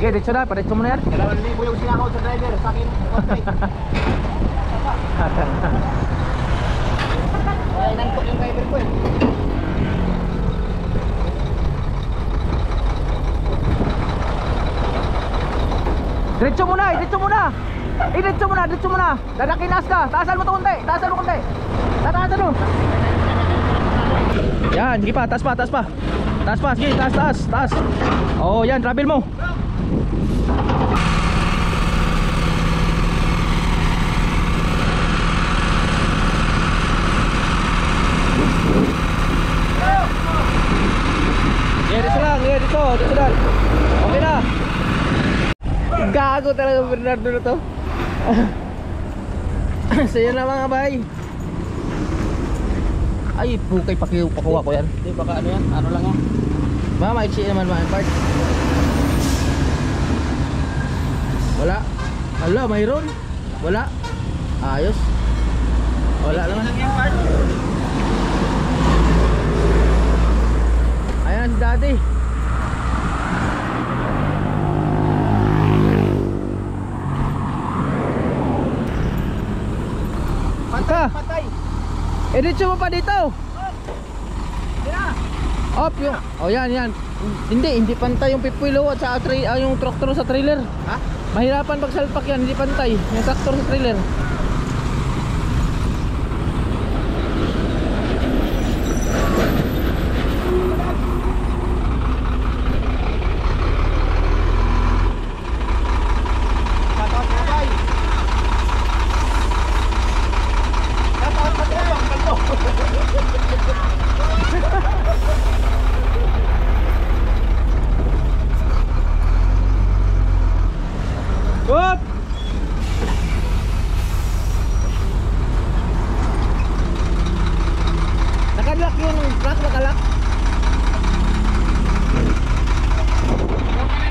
Okay, dito na, paretso mo na yan. 2,000 yung sinakaw sa driver, sa akin. Kaya inantok yung driver ko eh. Diretso muna, diretso muna. Diretso muna, diretso muna. Dadakinas ka. Taasan mo to konti. Taasan mo konti. Taasan mo. Yan, sige pa, taas pa, taas pa. Taas pa, sige, taas, taas, taas. Oh, yan, travel mo. Diretso lang, diretso, diretso lang. Okay na. Gago talaga Bernardo na to. Saya na mga bay. Ay, pukay pakuha ko yan. Hindi, baka ano yan? Ano lang yan? Mga maiksi naman mga part. Wala. Hala, mayroon. Wala. Ayos. Wala naman. Ayan si daddy. Patay, patay. Editso mo pa dito. Op yung. Oh yan yan. Hindi pantay yung pipilo at sa yung traktor sa trailer. Ha? Mahirapan pagsalpak yan, hindi pantay. Yung traktor sa trailer. Up! Nakalak yun, truck nakalak.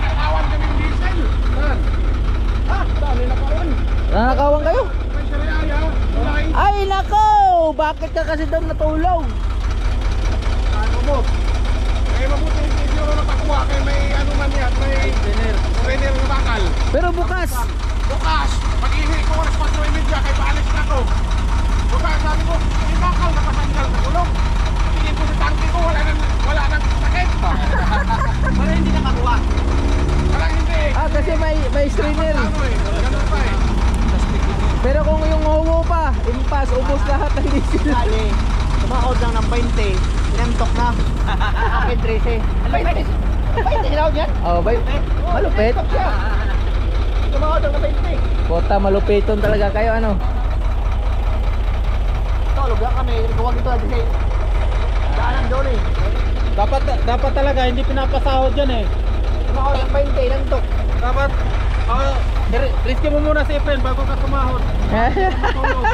Nakawan kami ng diesel. Ha? Dami nakawan. Nakakawan kayo? May sariaya. Ulay. Ay nako! Bakit ka kasi daw natulog? Ano mo? Eh mabuti hindi nyo nakakuha kaya may ano man yan. May trainer ng bakal. Pero bukas. Bukas, pag-ihi ko oras 4:30 kay paalis na ko. Bukas sabi ko, may bakal nakasanggal sa gulong. Tingin ko sa tangke ko, wala nang sakit. Wala hindi nakakuha. Parang hindi. Kasi may strainer. Ano eh, ganun pa eh. Pero kung yung homo pa, impas, ubos lahat ng diesel. Dali, tumahod lang ng 20, inantok na. Akin 13. 20 sinawag yan? Oh, bay. Malupit. Tumahod lang ng 20. Kota malupiton talaga kayo ano. Tulog lang kami, huwag ito kasi daanan doon eh. Dapat talaga hindi pinapasahod yan eh. Tumahod lang 20, inantok. Dapat riske mo muna si Efren bago ka tumahod. Tulog.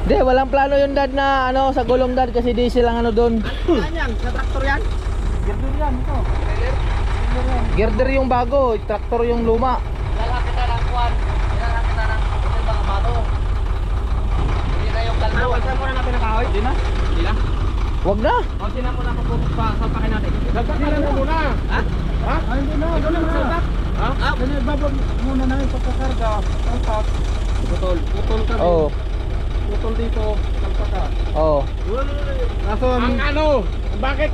Hindi, walang plano yung dad na ano sa gulong dad kasi diesel ang ano doon. Saan yan? Sa traktor yan? Girder yan ito. Girder yung bago, traktor yung luma. Lalaki kita ng kuwan. Lalaki kita ng mga bato. Hindi na yung kaldo. Saan muna natin nakahoy? Hindi na? Hindi na? Wag na. O sino muna sampakin natin? Sampakin mo muna. Ha? Ha? Ay, hindi na. Ikaw na magsalpak. Ha? Kanya ibabag muna na yung pagkakarga. Salpak. Putol kami. Oh. Putol dito. Salpak ka. Oh. Kaso Ang ano? Bakit?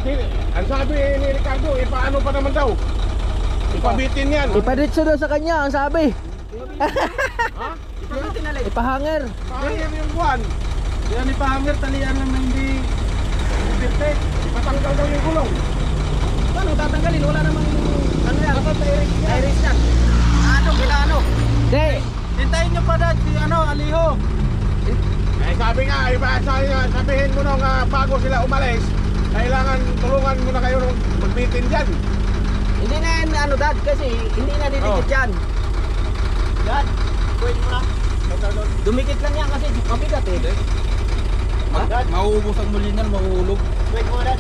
Ang sabi ni Ricardo, ipaano pa naman daw? Ipabitin yan. Ipadritso daw sa kanya ang sabi. Ha? Ipabitin na lang. Ipahanger. Pahangin yung buwan. yan ipahanger, talian lang na hindi perfect. Ipatanggal daw yung gulong. Paano tatanggalin? Wala namang ano yan. Dapat iris yan. Ano? Kailangan ano? Hindi. Hintayin nyo pa dad si Aliho. Eh sabi nga, sabihin mo nung bago sila umalis, kailangan tulungan mo na kayo nung magbitin dyan. Hindi na yan ano dad kasi hindi na didikit yan. Dad, pwede mo na. Dumikit lang yan kasi mabigat eh. Dad, mauubos ang muli niyan, mahuhulog. Pwede mo dad.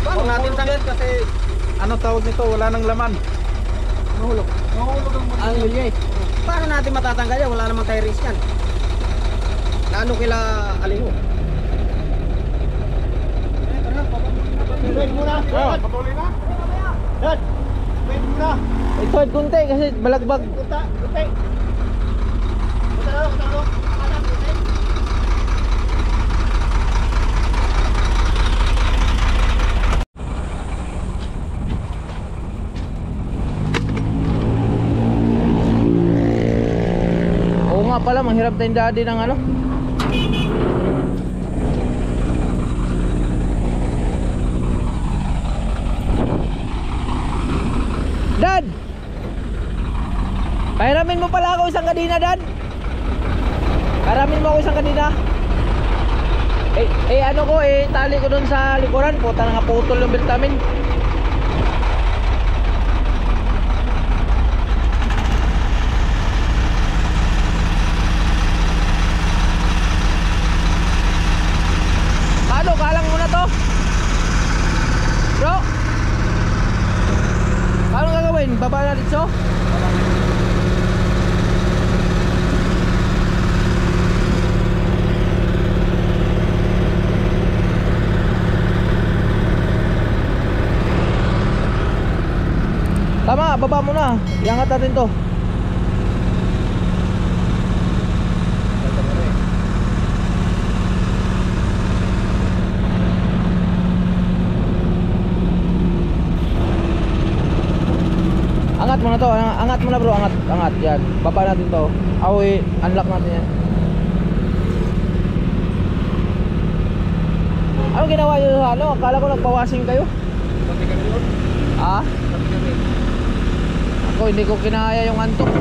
Huwag natin tanggalin kasi ano tawag nito, wala nang laman. Mahulog. Mahuhulog ang muli. Ang muli. Paano natin matatanggal yan? Wala namang tires yan. ano kila Aliho. Wait muna. Patuloy na. Dad. Wait muna. Ito kunti kasi balagbag. Punta. Kunti. Punta na. Anak, kunti. Oo nga pala, mahirap tayong daddy ng ano. Dad! Pahiramin mo pala ako isang kadina, Dad. Pahiramin mo ako isang kadina. Ano ko, tali ko dun sa likuran. Puta na nga, putol yung vitamin. Paano? Kalang mo na to? Bro? Paano gagawin? Baba na dito? Tama, baba mo na. Iangat natin to. Angat mo na to, angat mo na bro, angat, yan. Baba natin to. Awi, unlock natin yan. Ano ginawa nyo sa ano? Akala ko nagpawasing kayo. Ah? Ako hindi ko kinaya yung antok.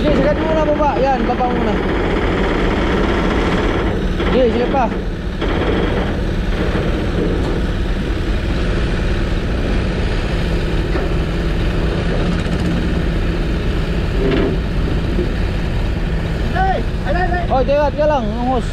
Sige, sigat mo muna baba. Yan, baba mo muna. Sige, sige pa. Oh, teka lang, ang hose.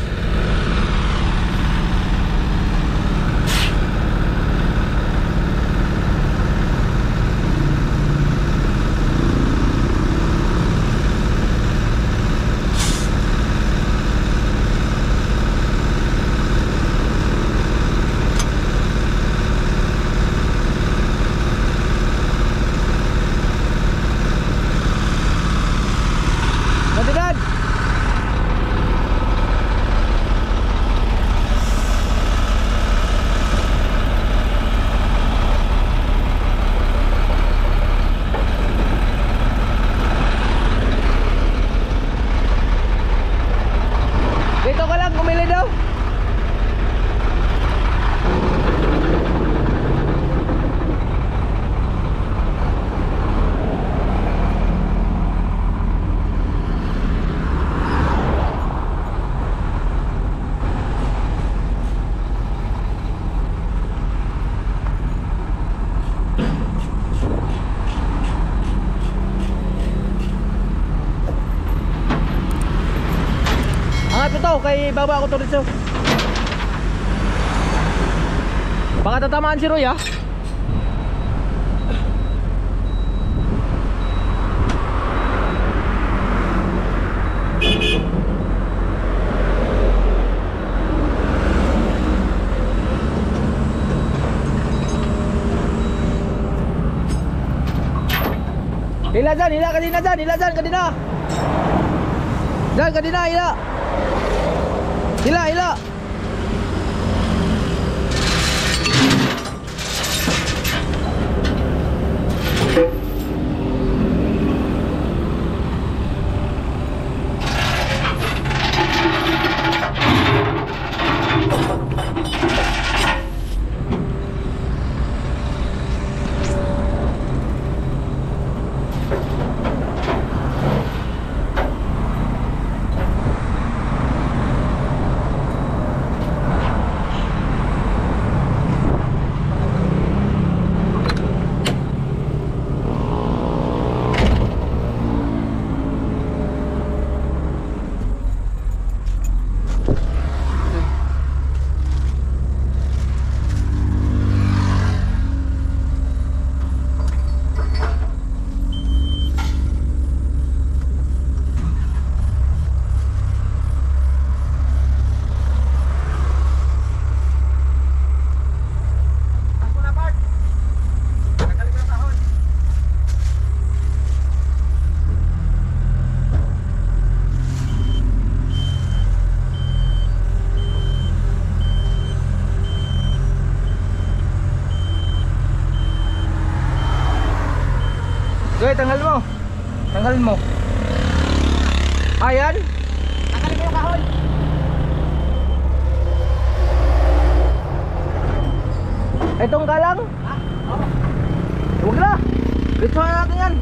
Dad! Dito ka lang, kumili daw. Angat mo to, kay baba ako to dito. Baka tatamaan si Roy ah. Hila dyan, hila kanina dyan, hila dyan kanina. Dyan kanina, hila. Hila, hila. Okay, tanggal mo. Tanggalin mo. Ayan. Tanggalin mo yung kahoy. Itong galang. Ha? Oo. Huwag na. Ritsuhan natin yan.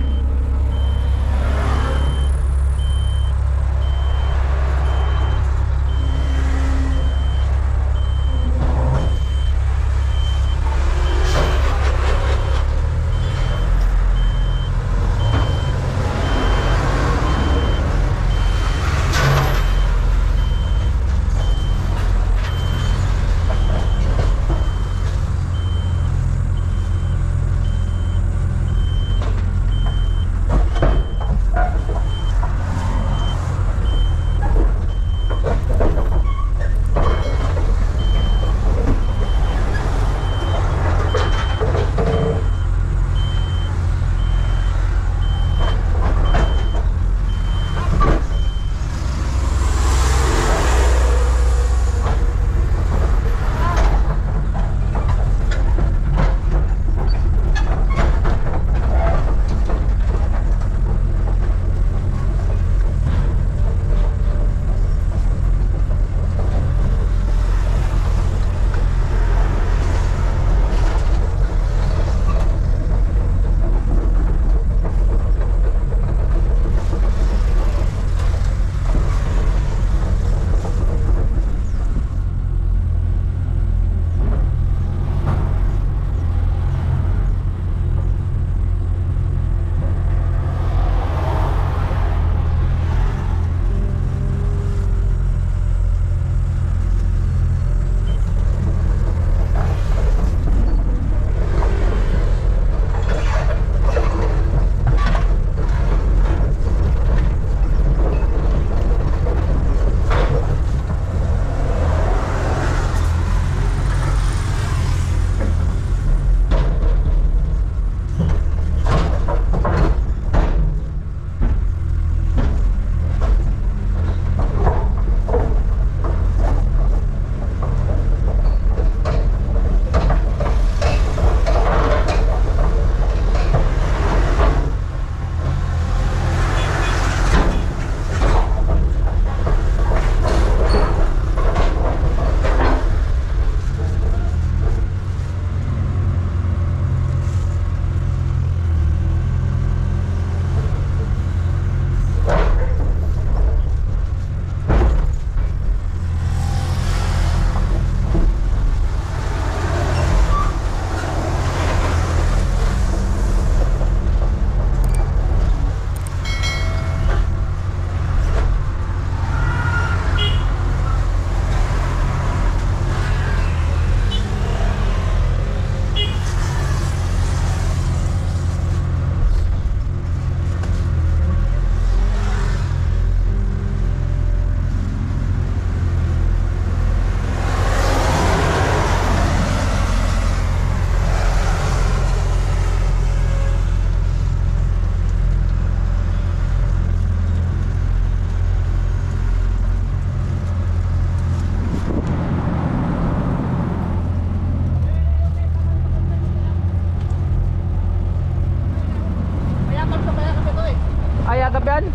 yan?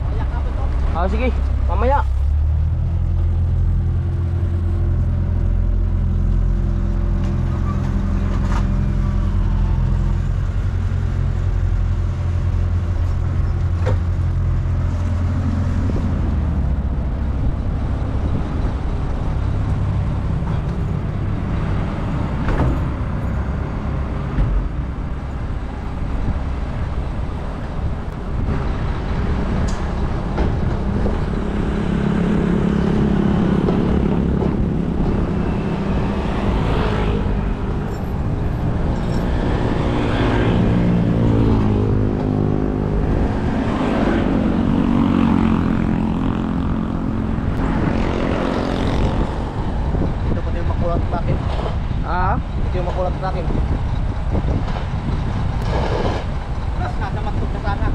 Ah, sige, mamaya. Ito yung makulat sa akin. Mas nasa maktub na sana.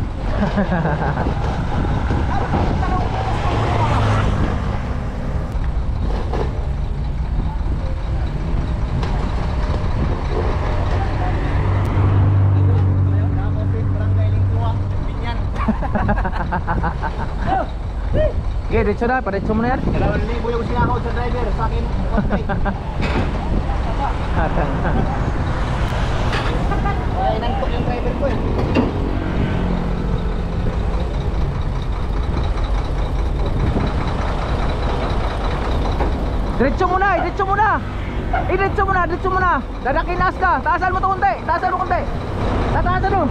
Okay, diretso na, pa-diretso mo na yan. 2,000 yung sinakaw sa driver, sa akin, konti. Kaya inantok yung driver ko eh. Diretso muna, diretso muna. Diretso muna, diretso muna. Dadakinas ka. Taasan mo to konti. Taasan mo konti. Tataasan mo.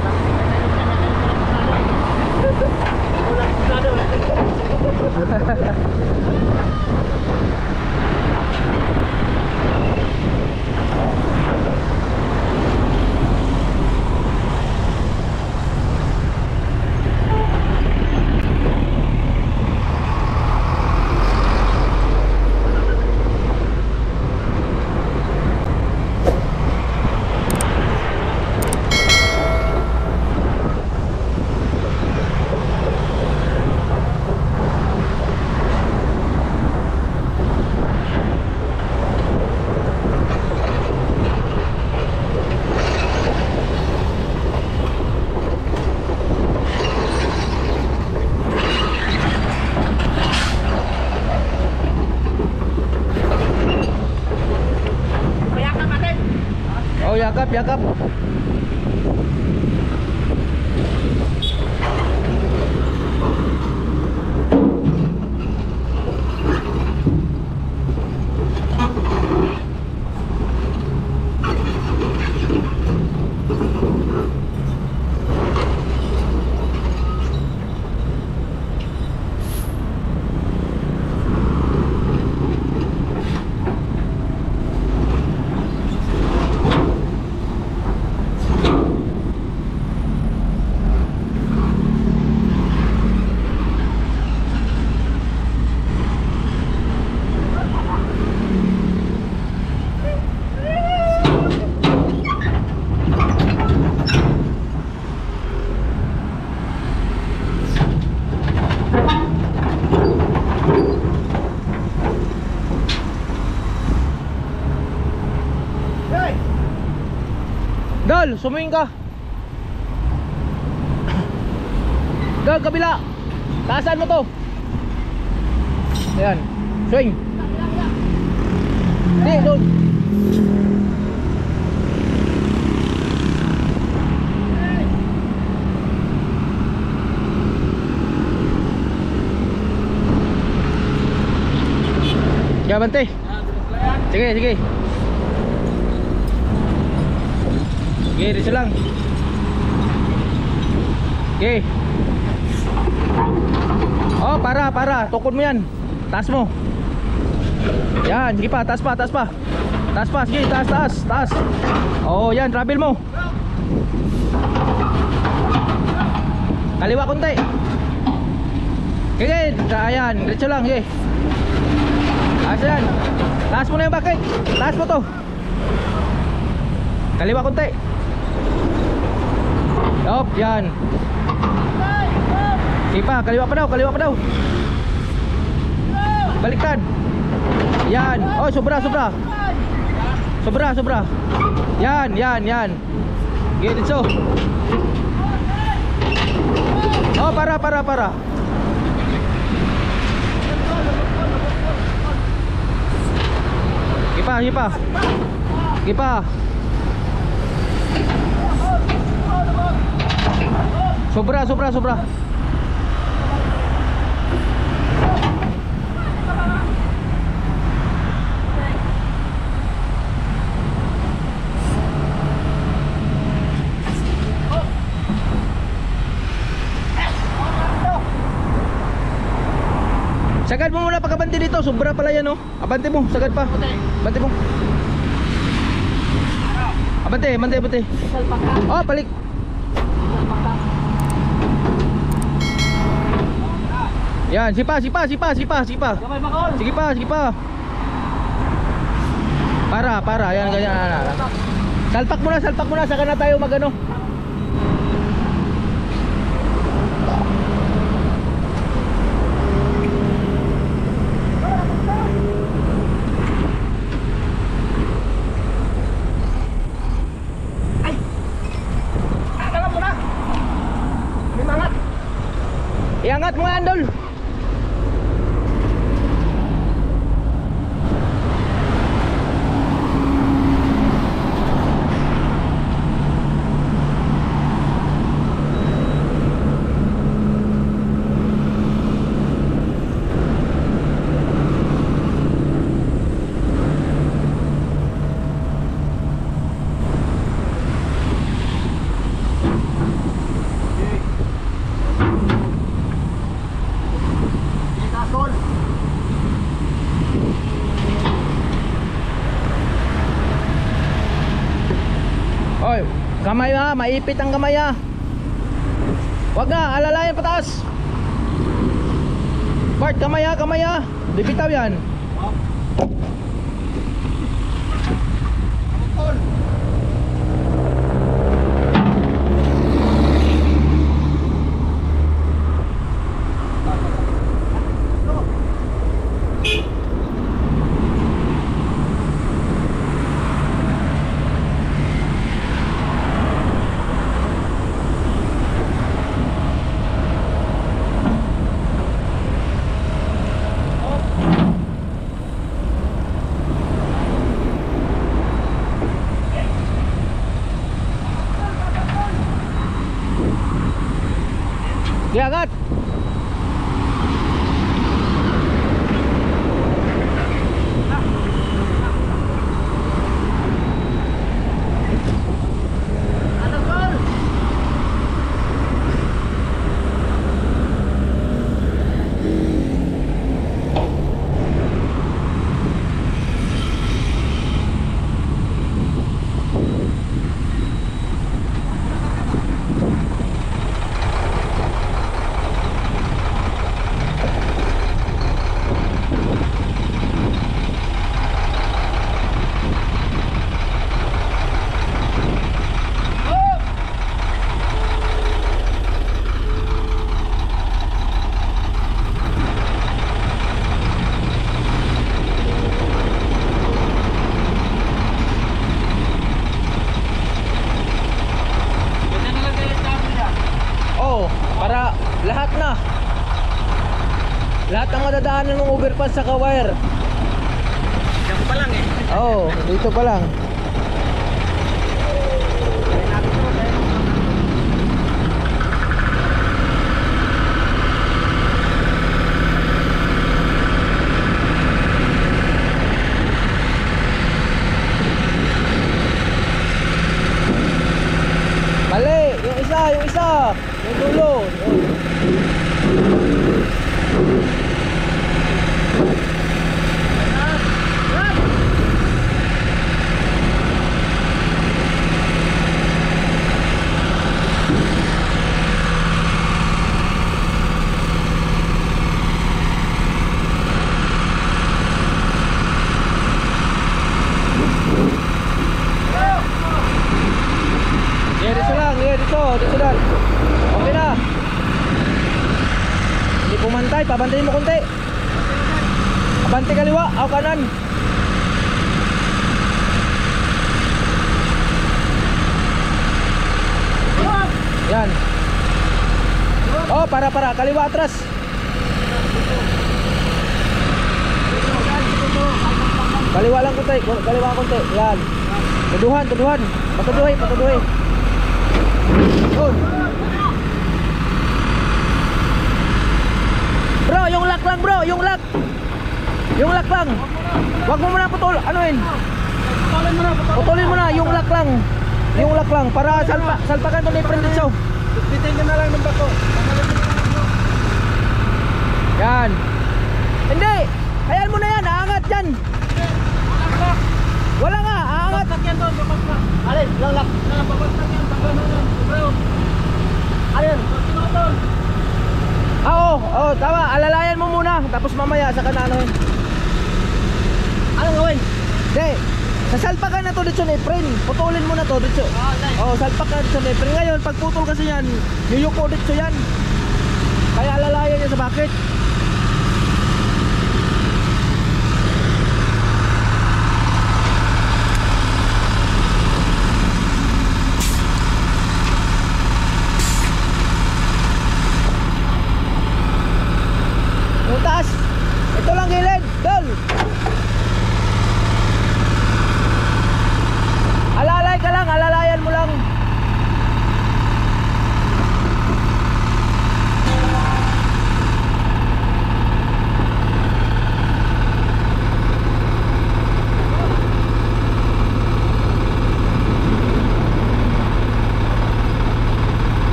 Oh, yakap, yakap. Dol, sumuing ka. Dol, kabila. Taasan mo to. Ayan, swing. Di, dol. Kaya bante. Sige, sige. Okay, dito lang. Okay. Oh, para. Tukod mo yan. Taas mo. Yan, sige pa, taas pa. Taas pa, sige, taas. Oh, yan, travel mo. Kaliwa konti. Okay, ayan, diretso lang, sige. Ayan. Taas mo na yung bucket. Taas mo to. Kaliwa konti. Op, yan. Ipa, kaliwa pa daw. Baliktad. Yan. Oh, sobra. Yan. Gilid so. Oh, para. Ipa. Sobra. Sagad mo muna pagkabante dito, sobra pala yan oh. Abante mo, sagad pa. Abante mo. Abante. Oh, balik. Yan, sipa. Sige pa. Para. Yan, ganyan. Salpak muna, saka na tayo magano. Iangat mo nga, Andol. Oy, kamay ha, maipit ang kamay ha. Wag na, alalayan pataas. Bart, kamay ha. Bibitaw yan. Diangat. Lahat ng madadaanan ng overpass sa Kawire. Diyan pa lang eh. Oo, dito pa lang. Mali, yung isa. Yung dulo. Dito lang. Okay na. Hindi pumantay, pabantayin mo konti. Abante kaliwa, o kanan. Yan. Oh, para, kaliwa atras. Kaliwa lang konti, kaliwa konti. Yan. Tuduhan. Patuduhay. Yun. Bro, yung lock lang bro, yung lock lang. Wag mo muna putol, anuin. Putulin mo na, yung lock lang para salpakan to ni friend show. Bitin nyo na lang ng bako. Yan. Hindi, hayaan mo na yan, aangat yan. Wala nga, aangat. Sakyan doon, babagsak. Alin, lalak. Babagsak yan, babagsak. Bro. Alin. Sinotol. Oo, tama, alalayan mo muna. Tapos mamaya sa kananuhin. Anong gawin? Hindi, sasalpakan na to dito ni friend. Putulin mo na to dito. Salpak ka dito ni friend. Ngayon, pag putol kasi yan, yuyuko dito yan. Kaya alalayan niya sa bakit.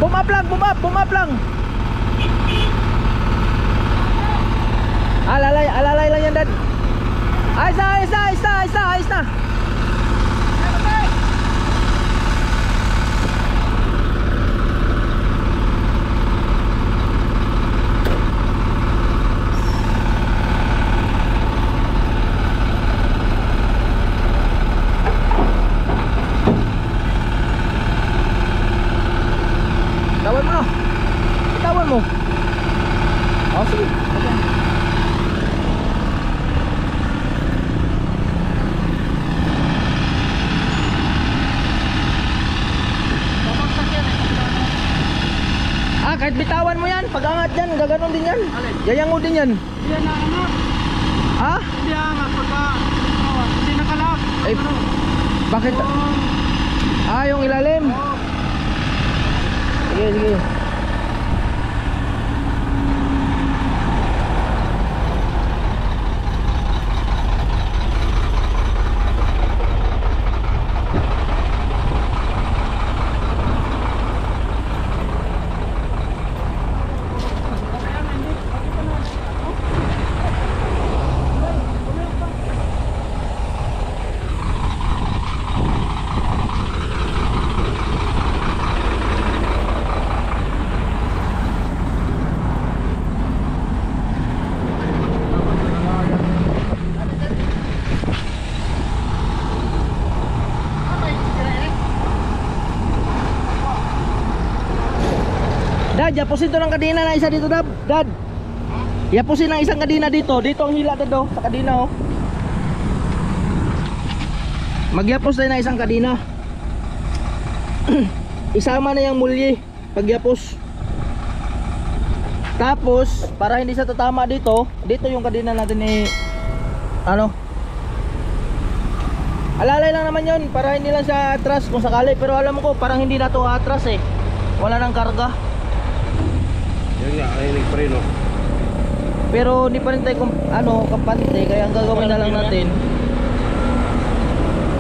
Boom up lang, boom up lang. Alalay lang yan, Dad. Ayos na. Tawan mo. Oh, sige. Okay. Kahit bitawan mo yan, pag angat yan, gaganon din yan. Yayango din yan. Hindi yan na ano. Ha? Hindi angat pagka hindi nakalap. Eh, bakit? Yung ilalim. Sige. Dad, yapusin to ng kadena na isa dito, Dad. Dad. Yapusin ng isang kadena dito. Dito ang hila, Dad, oh, sa kadena, oh. Magyapos tayo ng isang kadena. Isama na yung mulye pagyapos. Tapos, para hindi sa tatama dito, dito yung kadena natin ni alalay lang naman yun, para hindi lang siya atras kung sakali. Pero alam ko, parang hindi na to atras eh. Wala nang karga. Yan nga, ay nagpreno. Pero hindi pa rin tayo kampante, kaya ang gagawin na lang natin.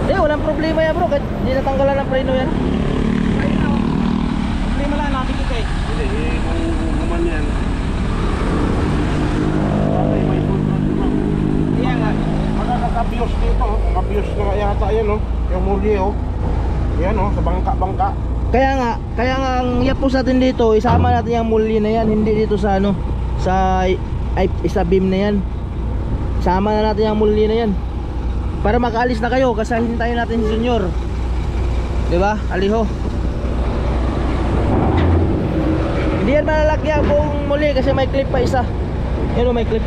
Walang problema yan, bro, kahit hindi natanggalan ng preno yan. Problema lang natin ito eh. Hindi, kung guman yan. May control naman. Yan nga. Makakabiyos dito, kabiyos na nga yata yan, oh. Yung muli, oh. Yan, oh, sa bangka-bangka. Kaya nga ang yapos natin dito, isama natin yung muli na yan, hindi dito sa sa beam na yan. Isama na natin yung muli na yan. Para makaalis na kayo, kasi hintayin natin si Junior. 'Di ba? Aliho. Hindi yan malalagyan buong muli kasi may clip pa isa. Yan, may clip.